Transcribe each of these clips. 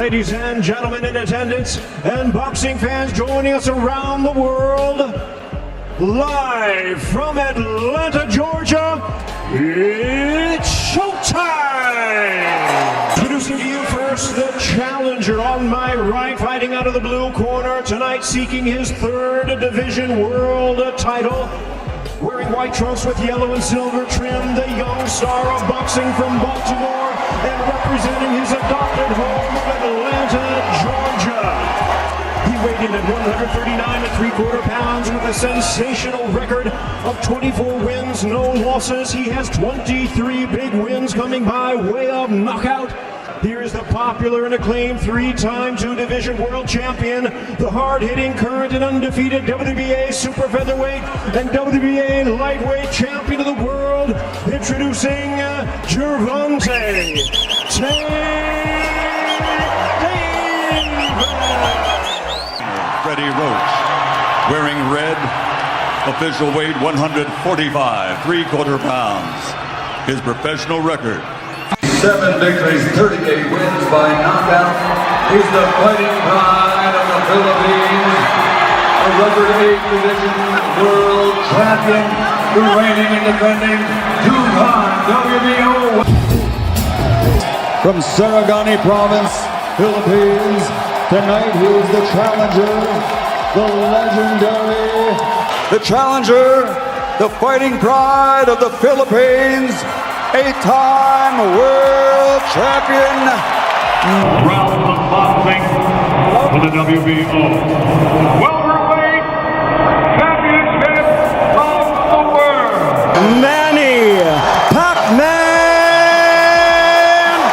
Ladies and gentlemen in attendance and boxing fans joining us around the world, live from Atlanta, Georgia, it's showtime! Introducing to you first the challenger on my right, fighting out of the blue corner tonight, seeking his third division world title. Wearing white trunks with yellow and silver trim, the young star of boxing from Baltimore and representing his adopted home of Atlanta, Georgia. He weighed in at 139 3/4 pounds with a sensational record of 24 wins, no losses. He has 23 big wins coming by way of knockout. Here's the popular and acclaimed three-time two-division world champion, the hard-hitting, current and undefeated WBA super featherweight and WBA lightweight champion of the world, introducing Gervonta. Freddie Roach, wearing red, official weight 145 3/4 pounds. His professional record: 7 victories, 38 wins by knockout. He's the fighting pride of the Philippines, a record 8 division world champion, the reigning and defending two-time WBO. From Sarangani Province, Philippines, tonight he is the challenger, the legendary, the challenger, the fighting pride of the Philippines, 8-time world champion. Round of boxing for the WBO welterweight championship of the world. Manny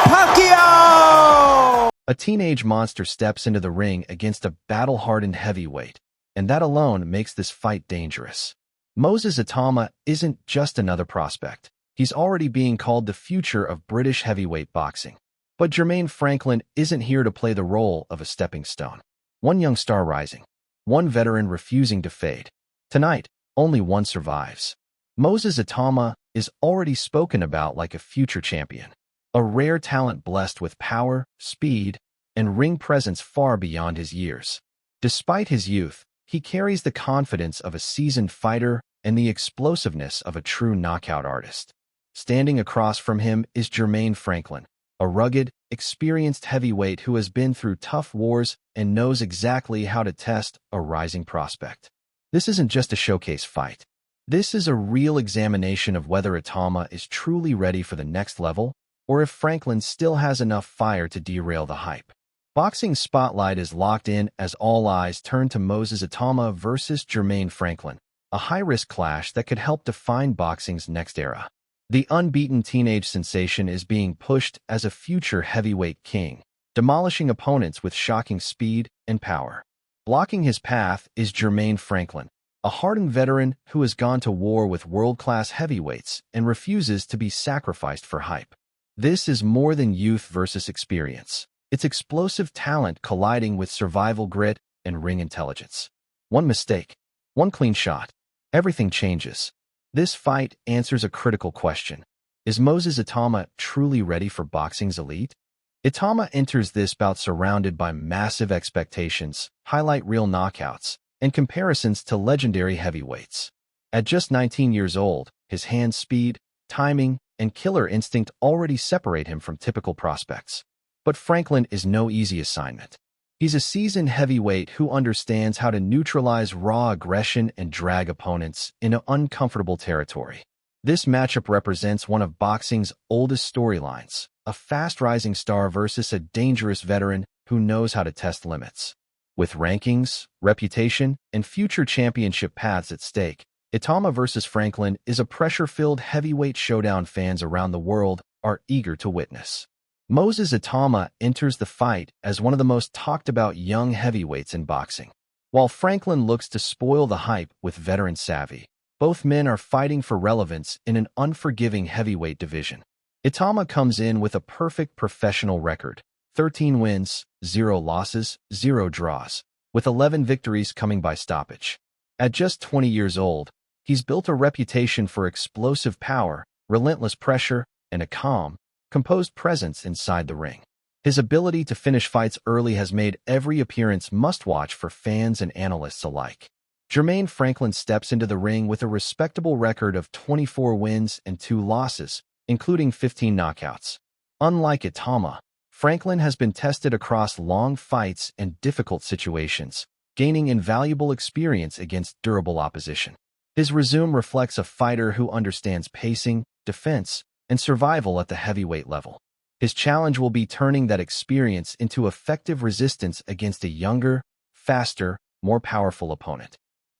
Pacquiao! A teenage monster steps into the ring against a battle-hardened heavyweight, and that alone makes this fight dangerous. Moses Itama isn't just another prospect. He's already being called the future of British heavyweight boxing. But Jermaine Franklin isn't here to play the role of a stepping stone. One young star rising, one veteran refusing to fade. Tonight, only one survives. Moses Itama is already spoken about like a future champion, a rare talent blessed with power, speed, and ring presence far beyond his years. Despite his youth, he carries the confidence of a seasoned fighter and the explosiveness of a true knockout artist. Standing across from him is Jermaine Franklin, a rugged, experienced heavyweight who has been through tough wars and knows exactly how to test a rising prospect. This isn't just a showcase fight. This is a real examination of whether Itama is truly ready for the next level, or if Franklin still has enough fire to derail the hype. Boxing spotlight is locked in as all eyes turn to Moses Itama versus Jermaine Franklin, a high-risk clash that could help define boxing's next era. The unbeaten teenage sensation is being pushed as a future heavyweight king, demolishing opponents with shocking speed and power. Blocking his path is Jermaine Franklin, a hardened veteran who has gone to war with world-class heavyweights and refuses to be sacrificed for hype. This is more than youth versus experience. It's explosive talent colliding with survival grit and ring intelligence. One mistake, one clean shot, everything changes. This fight answers a critical question. Is Moses Itama truly ready for boxing's elite? Itama enters this bout surrounded by massive expectations, highlight reel knockouts, and comparisons to legendary heavyweights. At just 19 years old, his hand speed, timing, and killer instinct already separate him from typical prospects. But Franklin is no easy assignment. He's a seasoned heavyweight who understands how to neutralize raw aggression and drag opponents into uncomfortable territory. This matchup represents one of boxing's oldest storylines, a fast-rising star versus a dangerous veteran who knows how to test limits. With rankings, reputation, and future championship paths at stake, Itama versus Franklin is a pressure-filled heavyweight showdown fans around the world are eager to witness. Moses Itama enters the fight as one of the most talked-about young heavyweights in boxing. While Franklin looks to spoil the hype with veteran savvy, both men are fighting for relevance in an unforgiving heavyweight division. Itama comes in with a perfect professional record, 13 wins, 0 losses, 0 draws, with 11 victories coming by stoppage. At just 20 years old, he's built a reputation for explosive power, relentless pressure, and a calm, composed presence inside the ring. His ability to finish fights early has made every appearance must-watch for fans and analysts alike. Jermaine Franklin steps into the ring with a respectable record of 24 wins and 2 losses, including 15 knockouts. Unlike Itama, Franklin has been tested across long fights and difficult situations, gaining invaluable experience against durable opposition. His resume reflects a fighter who understands pacing, defense, and survival at the heavyweight level. His challenge will be turning that experience into effective resistance against a younger, faster, more powerful opponent.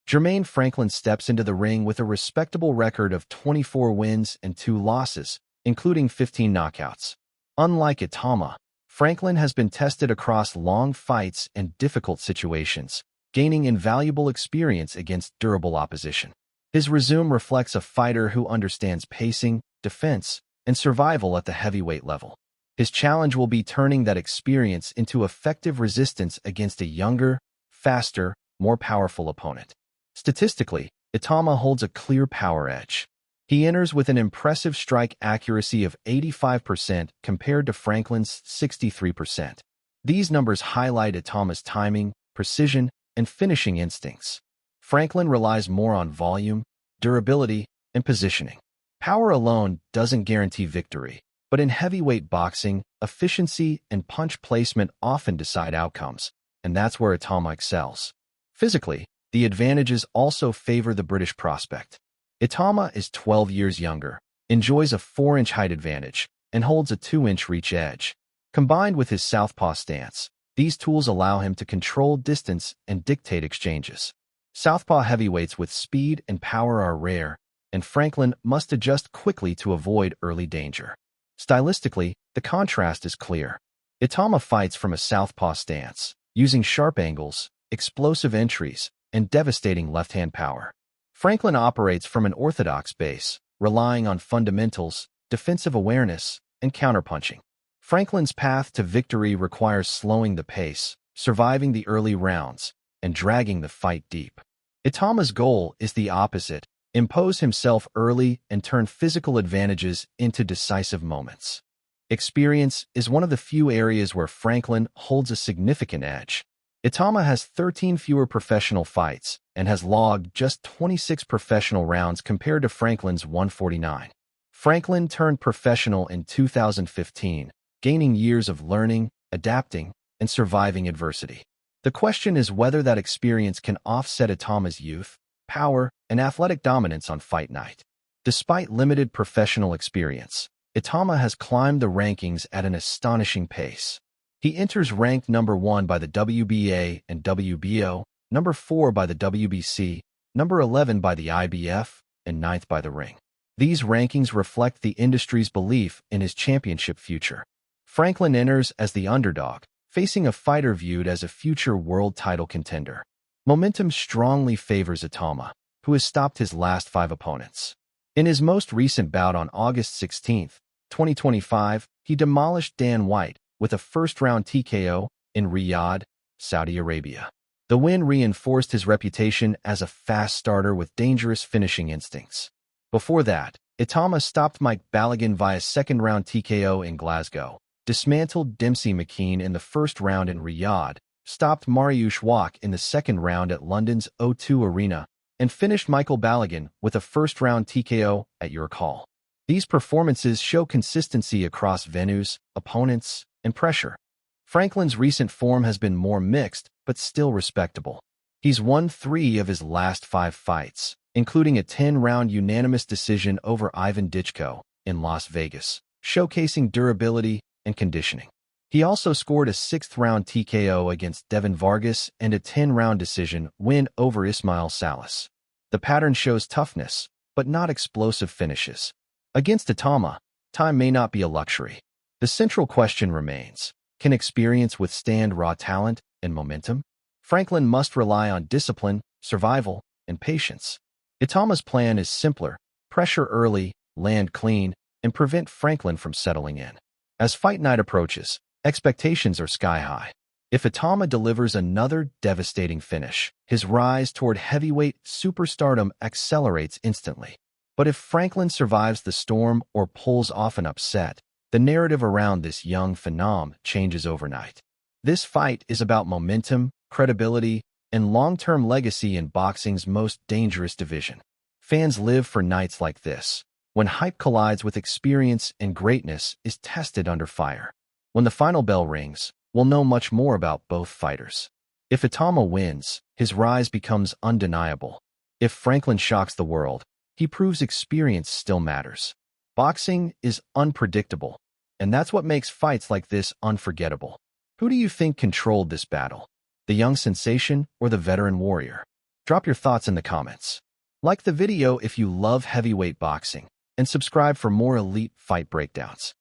Jermaine Franklin steps into the ring with a respectable record of 24 wins and 2 losses, including 15 knockouts. Unlike Itama, Franklin has been tested across long fights and difficult situations, gaining invaluable experience against durable opposition. His resume reflects a fighter who understands pacing, defense, and survival at the heavyweight level. His challenge will be turning that experience into effective resistance against a younger, faster, more powerful opponent. Statistically, Itama holds a clear power edge. He enters with an impressive strike accuracy of 85% compared to Franklin's 63%. These numbers highlight Itama's timing, precision, and finishing instincts. Franklin relies more on volume, durability, and positioning. Power alone doesn't guarantee victory, but in heavyweight boxing, efficiency and punch placement often decide outcomes, and that's where Itama excels. Physically, the advantages also favor the British prospect. Itama is 12 years younger, enjoys a 4-inch height advantage, and holds a 2-inch reach edge. Combined with his southpaw stance, these tools allow him to control distance and dictate exchanges. Southpaw heavyweights with speed and power are rare, and Franklin must adjust quickly to avoid early danger. Stylistically, the contrast is clear. Itama fights from a southpaw stance, using sharp angles, explosive entries, and devastating left-hand power. Franklin operates from an orthodox base, relying on fundamentals, defensive awareness, and counterpunching. Franklin's path to victory requires slowing the pace, surviving the early rounds, and dragging the fight deep. Itama's goal is the opposite: impose himself early and turn physical advantages into decisive moments. Experience is one of the few areas where Franklin holds a significant edge. Itama has 13 fewer professional fights and has logged just 26 professional rounds compared to Franklin's 149. Franklin turned professional in 2015, gaining years of learning, adapting, and surviving adversity. The question is whether that experience can offset Itama's youth, power, and athletic dominance on fight night. Despite limited professional experience, Itama has climbed the rankings at an astonishing pace. He enters ranked number 1 by the WBA and WBO, number 4 by the WBC, number 11 by the IBF, and 9th by the Ring. These rankings reflect the industry's belief in his championship future. Franklin enters as the underdog, facing a fighter viewed as a future world title contender. Momentum strongly favors Itama, who has stopped his last 5 opponents. In his most recent bout on August 16, 2025, he demolished Dan White with a first-round TKO in Riyadh, Saudi Arabia. The win reinforced his reputation as a fast starter with dangerous finishing instincts. Before that, Itama stopped Mike Balogun via second-round TKO in Glasgow, dismantled Dempsey McKean in the first round in Riyadh, stopped Mariusz Wach in the second round at London's O2 Arena, and finished Michael Balogun with a first-round TKO at Your Call. These performances show consistency across venues, opponents, and pressure. Franklin's recent form has been more mixed, but still respectable. He's won 3 of his last 5 fights, including a 10-round unanimous decision over Ivan Ditchko in Las Vegas, showcasing durability and conditioning. He also scored a 6th-round TKO against Devin Vargas and a 10-round decision win over Ismail Salas. The pattern shows toughness, but not explosive finishes. Against Itama, time may not be a luxury. The central question remains: can experience withstand raw talent and momentum? Franklin must rely on discipline, survival, and patience. Itama's plan is simpler: pressure early, land clean, and prevent Franklin from settling in. As fight night approaches, expectations are sky-high. If Itama delivers another devastating finish, his rise toward heavyweight superstardom accelerates instantly. But if Franklin survives the storm or pulls off an upset, The narrative around this young phenom changes overnight. This fight is about momentum, credibility, and long-term legacy in boxing's most dangerous division. Fans live for nights like this, when hype collides with experience and greatness is tested under fire. When the final bell rings, we'll know much more about both fighters. If Itama wins, his rise becomes undeniable. If Franklin shocks the world, he proves experience still matters. Boxing is unpredictable, and that's what makes fights like this unforgettable. Who do you think controlled this battle? The young sensation or the veteran warrior? Drop your thoughts in the comments. Like the video if you love heavyweight boxing, and subscribe for more elite fight breakdowns.